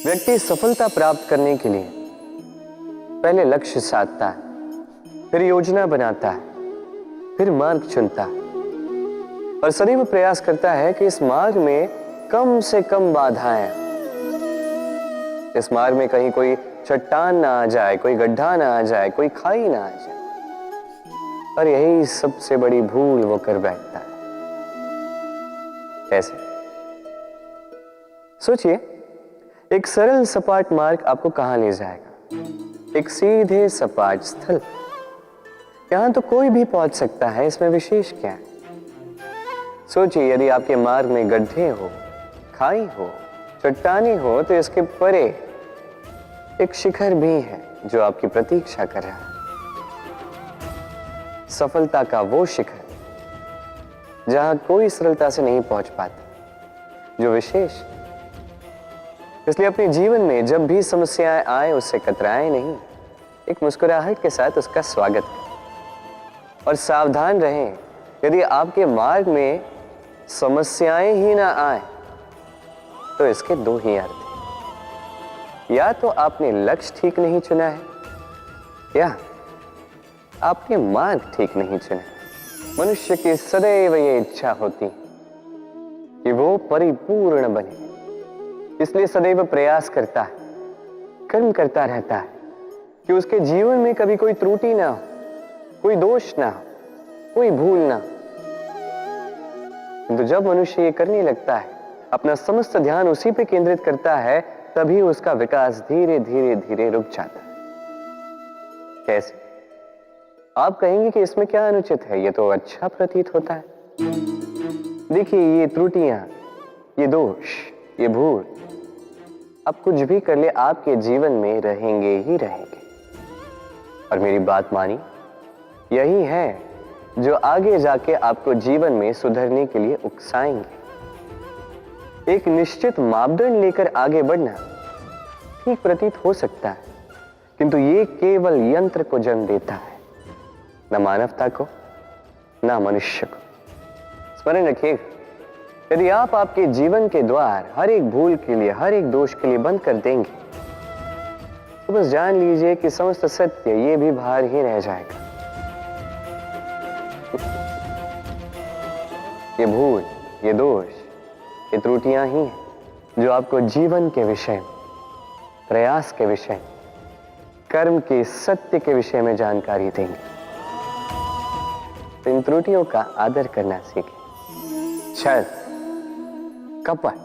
व्यक्ति सफलता प्राप्त करने के लिए पहले लक्ष्य साधता है, फिर योजना बनाता है, फिर मार्ग चुनता है और सदैव प्रयास करता है कि इस मार्ग में कम से कम बाधाएं, इस मार्ग में कहीं कोई चट्टान ना आ जाए, कोई गड्ढा ना आ जाए, कोई खाई ना आ जाए। और यही सबसे बड़ी भूल वो कर बैठता है। कैसे? सोचिए, एक सरल सपाट मार्ग आपको कहां ले जाएगा? एक सीधे सपाट स्थल। यहां तो कोई भी पहुंच सकता है, इसमें विशेष क्या है? सोचिए, यदि आपके मार्ग में गड्ढे हो, खाई हो, चट्टाने हो, तो इसके परे एक शिखर भी है जो आपकी प्रतीक्षा कर रहा है। सफलता का वो शिखर जहां कोई सरलता से नहीं पहुंच पाता, जो विशेष। इसलिए अपने जीवन में जब भी समस्याएं आए उससे कतराएं नहीं, एक मुस्कुराहट के साथ उसका स्वागत करें। और सावधान रहें, यदि आपके मार्ग में समस्याएं ही ना आए तो इसके दो ही अर्थ हैं। या तो आपने लक्ष्य ठीक नहीं चुना है, या आपने मार्ग ठीक नहीं चुना है। मनुष्य की सदैव ये इच्छा होती है कि वो परिपूर्ण बने, इसलिए सदैव प्रयास करता है, कर्म करता रहता है कि उसके जीवन में कभी कोई त्रुटि ना हो, कोई दोष ना हो, कोई भूल ना हो। किंतु जब मनुष्य ये करने लगता है, अपना समस्त ध्यान उसी पे केंद्रित करता है, तभी उसका विकास धीरे धीरे धीरे रुक जाता है। कैसे? आप कहेंगे कि इसमें क्या अनुचित है, ये तो अच्छा प्रतीत होता है। देखिए, ये त्रुटियां, ये दोष, ये भूल, अब कुछ भी कर ले आपके जीवन में रहेंगे ही रहेंगे। और मेरी बात मानी, यही है जो आगे जाके आपको जीवन में सुधरने के लिए उकसाएंगे। एक निश्चित मापदंड लेकर आगे बढ़ना ठीक प्रतीत हो सकता है, किंतु ये केवल यंत्र को जन्म देता है, न मानवता को, न मनुष्य को। स्मरण रखिएगा, यदि आप आपके जीवन के द्वार हर एक भूल के लिए, हर एक दोष के लिए बंद कर देंगे, तो बस जान लीजिए कि समस्त सत्य ये भी बाहर ही रह जाएगा। ये भूल, ये दोष, ये त्रुटियां ही हैं जो आपको जीवन के विषय में, प्रयास के विषय में, कर्म के सत्य के विषय में जानकारी देंगे। तो इन त्रुटियों का आदर करना सीखें। छल, कपट,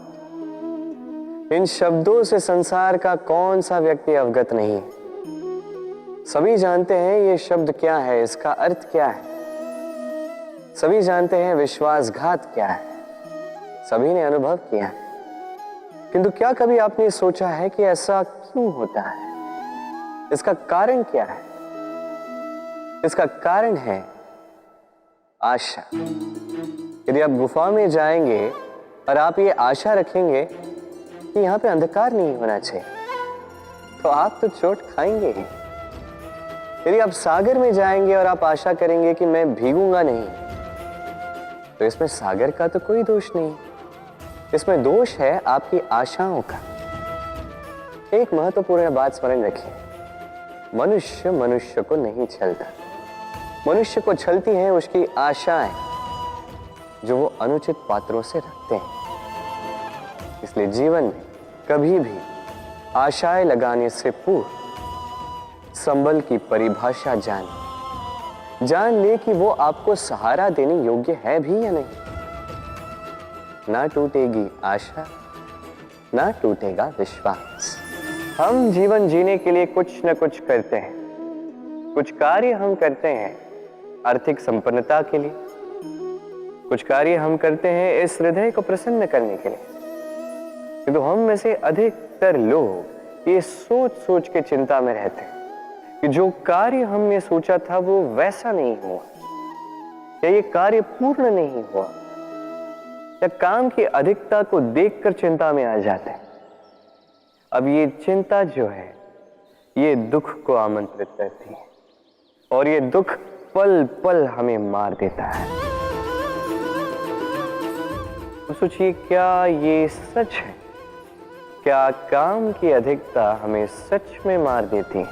इन शब्दों से संसार का कौन सा व्यक्ति अवगत नहीं है। सभी जानते हैं ये शब्द क्या है, इसका अर्थ क्या है। सभी जानते हैं विश्वासघात क्या है, सभी ने अनुभव किया है। किंतु क्या कभी आपने सोचा है कि ऐसा क्यों होता है? इसका कारण क्या है? इसका कारण है आशा। यदि आप गुफा में जाएंगे और आप ये आशा रखेंगे कि यहां पे अंधकार नहीं होना चाहिए, तो आप तो चोट खाएंगे ही। यदि आप सागर में जाएंगे और आप आशा करेंगे कि मैं भीगूंगा नहीं, तो इसमें सागर का तो कोई दोष नहीं, इसमें दोष है आपकी आशाओं का। एक महत्वपूर्ण बात स्मरण रखिए, मनुष्य मनुष्य को नहीं छलता, मनुष्य को छलती हैं उसकी आशाएं जो वो अनुचित पात्रों से रखते हैं। इसलिए जीवन में कभी भी आशाएं लगाने से पूर्व संबल की परिभाषा जान ले कि वो आपको सहारा देने योग्य है भी या नहीं। ना टूटेगी आशा, ना टूटेगा विश्वास। हम जीवन जीने के लिए कुछ न कुछ करते हैं, कुछ कार्य हम करते हैं आर्थिक संपन्नता के लिए, कुछ कार्य हम करते हैं इस हृदय को प्रसन्न करने के लिए। किंतु हम में से अधिकतर लोग ये सोच सोच के चिंता में रहते हैं कि जो कार्य हमने सोचा था वो वैसा नहीं हुआ, या ये कार्य पूर्ण नहीं हुआ, या काम की अधिकता को देखकर चिंता में आ जाते हैं। अब ये चिंता जो है ये दुख को आमंत्रित करती है, और ये दुख पल पल हमें मार देता है। तो सोचिए, क्या ये सच है क्या काम की अधिकता हमें सच में मार देती है?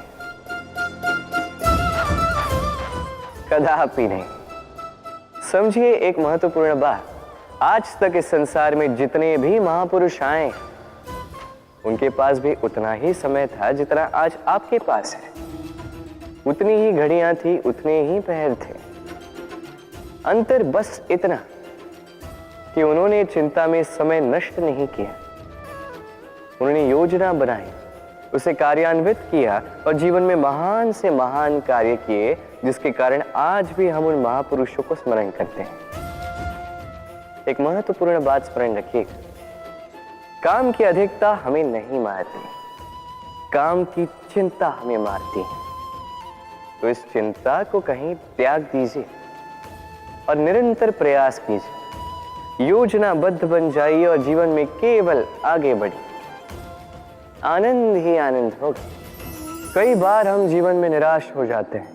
कदापि नहीं। समझिए एक महत्वपूर्ण बात, आज तक इस संसार में जितने भी महापुरुष आए उनके पास भी उतना ही समय था जितना आज आपके पास है। उतनी ही घड़ियां थी, उतने ही पहर थे। अंतर बस इतना कि उन्होंने चिंता में समय नष्ट नहीं किया, उन्होंने योजना बनाई, उसे कार्यान्वित किया और जीवन में महान से महान कार्य किए, जिसके कारण आज भी हम उन महापुरुषों को स्मरण करते हैं। एक महत्वपूर्ण बात स्मरण रखिएगा, काम की अधिकता हमें नहीं मारती, काम की चिंता हमें मारती है। तो इस चिंता को कहीं त्याग दीजिए और निरंतर प्रयास कीजिए, योजनाबद्ध बन जाइए और जीवन में केवल आगे बढ़िए। आनंद ही आनंद होगा। कई बार हम जीवन में निराश हो जाते हैं,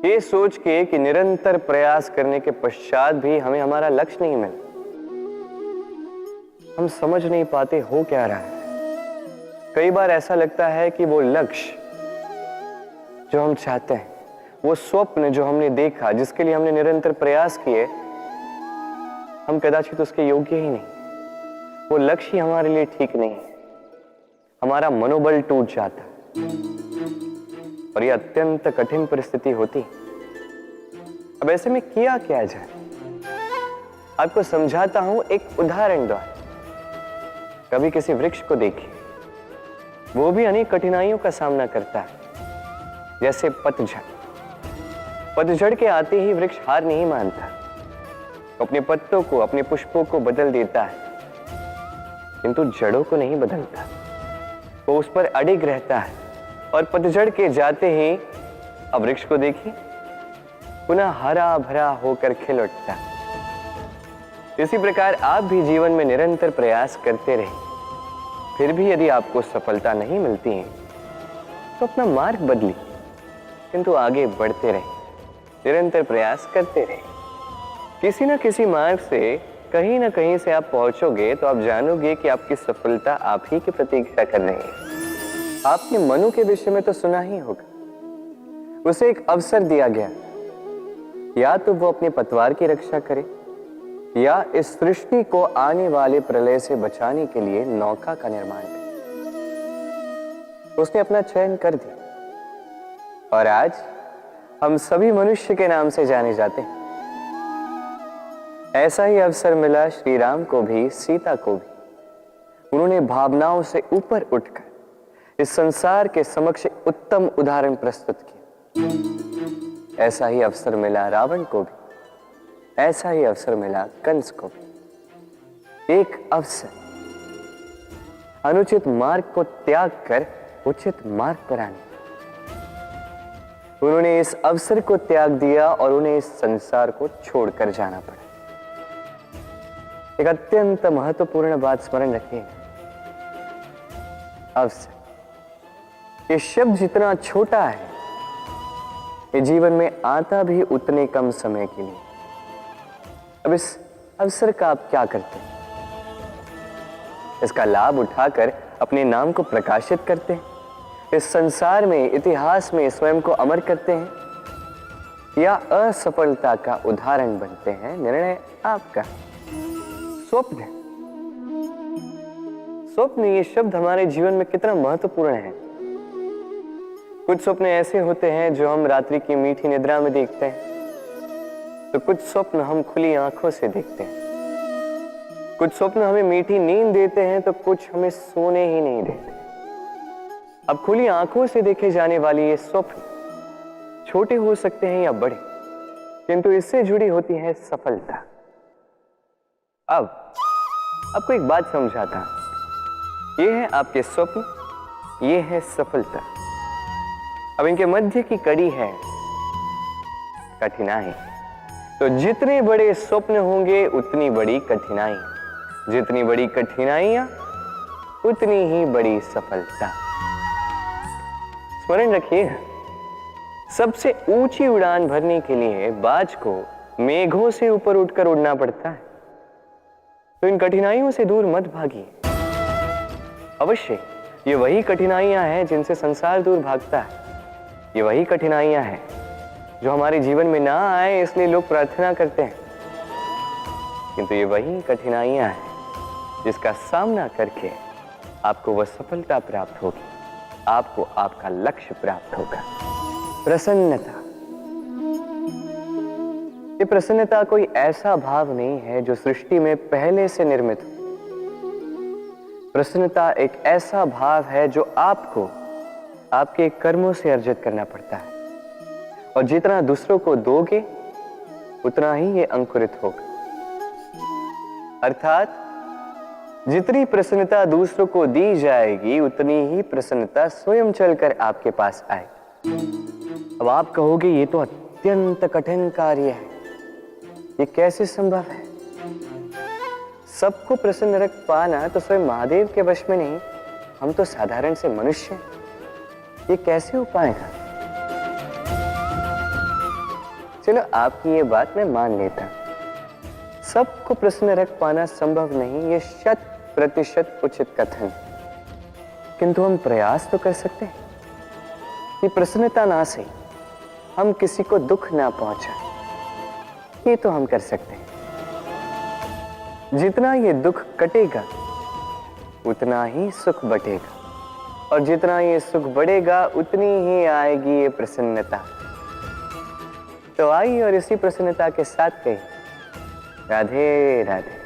ये सोच के कि निरंतर प्रयास करने के पश्चात भी हमें हमारा लक्ष्य नहीं मिला। हम समझ नहीं पाते हो क्या रहा है। कई बार ऐसा लगता है कि वो लक्ष्य जो हम चाहते हैं, वो स्वप्न जो हमने देखा, जिसके लिए हमने निरंतर प्रयास किए, हम कदाचित उसके योग्य ही नहीं। वो लक्ष्य ही हमारे लिए ठीक नहीं है। हमारा मनोबल टूट जाता है और ये अत्यंत कठिन परिस्थिति होती। अब ऐसे में किया क्या जाए, आपको समझाता हूं एक उदाहरण द्वारा। कभी किसी वृक्ष को देखिए, वो भी अनेक कठिनाइयों का सामना करता है, जैसे पतझड़। पतझड़ के आते ही वृक्ष हार नहीं मानता, अपने पत्तों को, अपने पुष्पों को बदल देता है, किंतु जड़ों को नहीं बदलता। वो उस पर अडिग रहता है और पतझड़ के जाते ही अब वृक्ष को देखिए, पुनः हरा भरा होकर खिल उठता है। इसी प्रकार आप भी जीवन में निरंतर प्रयास करते रहिए। फिर भी यदि आपको सफलता नहीं मिलती है तो अपना मार्ग बदलिए, किंतु आगे बढ़ते रहिए, निरंतर प्रयास करते रहिए। किसी न किसी मार्ग से, कहीं ना कहीं से आप पहुंचोगे तो आप जानोगे कि आपकी सफलता आप ही की प्रतीक्षा कर रही है। आपने मनु के विषय में तो सुना ही होगा, उसे एक अवसर दिया गया, या तो वो अपने पतवार की रक्षा करे या इस सृष्टि को आने वाले प्रलय से बचाने के लिए नौका का निर्माण करे। उसने अपना चयन कर दिया और आज हम सभी मनुष्य के नाम से जाने जाते हैं। ऐसा ही अवसर मिला श्री राम को भी, सीता को भी। उन्होंने भावनाओं से ऊपर उठकर इस संसार के समक्ष उत्तम उदाहरण प्रस्तुत किया। ऐसा ही अवसर मिला रावण को भी, ऐसा ही अवसर मिला कंस को भी। एक अवसर, अनुचित मार्ग को त्याग कर उचित मार्ग पर आने। उन्होंने इस अवसर को त्याग दिया और उन्हें इस संसार को छोड़कर जाना पड़ा। एक अत्यंत महत्वपूर्ण बात स्मरण रखिए, अवसर। ये शब्द जितना छोटा है, ये जीवन में आता भी उतने कम समय के लिए। अब इस अवसर का आप क्या करते हैं? इसका लाभ उठाकर अपने नाम को प्रकाशित करते हैं, इस संसार में, इतिहास में स्वयं को अमर करते हैं, या असफलता का उदाहरण बनते हैं? निर्णय आपका। स्वप्न, स्वप्न ये शब्द हमारे जीवन में कितना महत्वपूर्ण है। कुछ स्वप्न ऐसे होते हैं जो हम रात्रि की मीठी निद्रा में देखते हैं, तो कुछ स्वप्न हम खुली आंखों से देखते हैं। कुछ स्वप्न हमें मीठी नींद देते हैं तो कुछ हमें सोने ही नहीं देते। अब खुली आंखों से देखे जाने वाली ये स्वप्न छोटे हो सकते हैं या बड़े, किंतु इससे जुड़ी होती है सफलता। अब आपको एक बात समझाता हूं, ये है आपके स्वप्न, ये है सफलता। अब इनके मध्य की कड़ी है कठिनाई। तो जितने बड़े स्वप्न होंगे उतनी बड़ी कठिनाई, जितनी बड़ी कठिनाइयां उतनी ही बड़ी सफलता। स्मरण रखिए, सबसे ऊंची उड़ान भरने के लिए बाज को मेघों से ऊपर उठकर उड़ना पड़ता है। तो इन कठिनाइयों से दूर मत भागिए, अवश्य ये वही कठिनाइयां हैं जिनसे संसार दूर भागता है। ये वही कठिनाइयां हैं जो हमारे जीवन में ना आए इसलिए लोग प्रार्थना करते हैं, किंतु ये वही कठिनाइयां हैं जिसका सामना करके आपको वह सफलता प्राप्त होगी, आपको आपका लक्ष्य प्राप्त होगा। प्रसन्नता। ये प्रसन्नता कोई ऐसा भाव नहीं है जो सृष्टि में पहले से निर्मित हो। प्रसन्नता एक ऐसा भाव है जो आपको आपके कर्मों से अर्जित करना पड़ता है, और जितना दूसरों को दोगे उतना ही ये अंकुरित होगा। अर्थात जितनी प्रसन्नता दूसरों को दी जाएगी उतनी ही प्रसन्नता स्वयं चलकर आपके पास आएगी। अब आप कहोगे ये तो अत्यंत कठिन कार्य है, ये कैसे संभव है? सबको प्रसन्न रख पाना तो स्वयं महादेव के वश में नहीं, हम तो साधारण से मनुष्य हैं, ये कैसे हो पाएगा? चलो आपकी ये बात मैं मान लेता, सबको प्रसन्न रख पाना संभव नहीं, ये 100% उचित कथन, किंतु हम प्रयास तो कर सकते हैं कि प्रसन्नता ना सही, हम किसी को दुख ना पहुंचाएं, ये तो हम कर सकते हैं। जितना ये दुख कटेगा उतना ही सुख बढ़ेगा, और जितना ये सुख बढ़ेगा उतनी ही आएगी ये प्रसन्नता। तो आइए और इसी प्रसन्नता के साथ कहिए राधे राधे।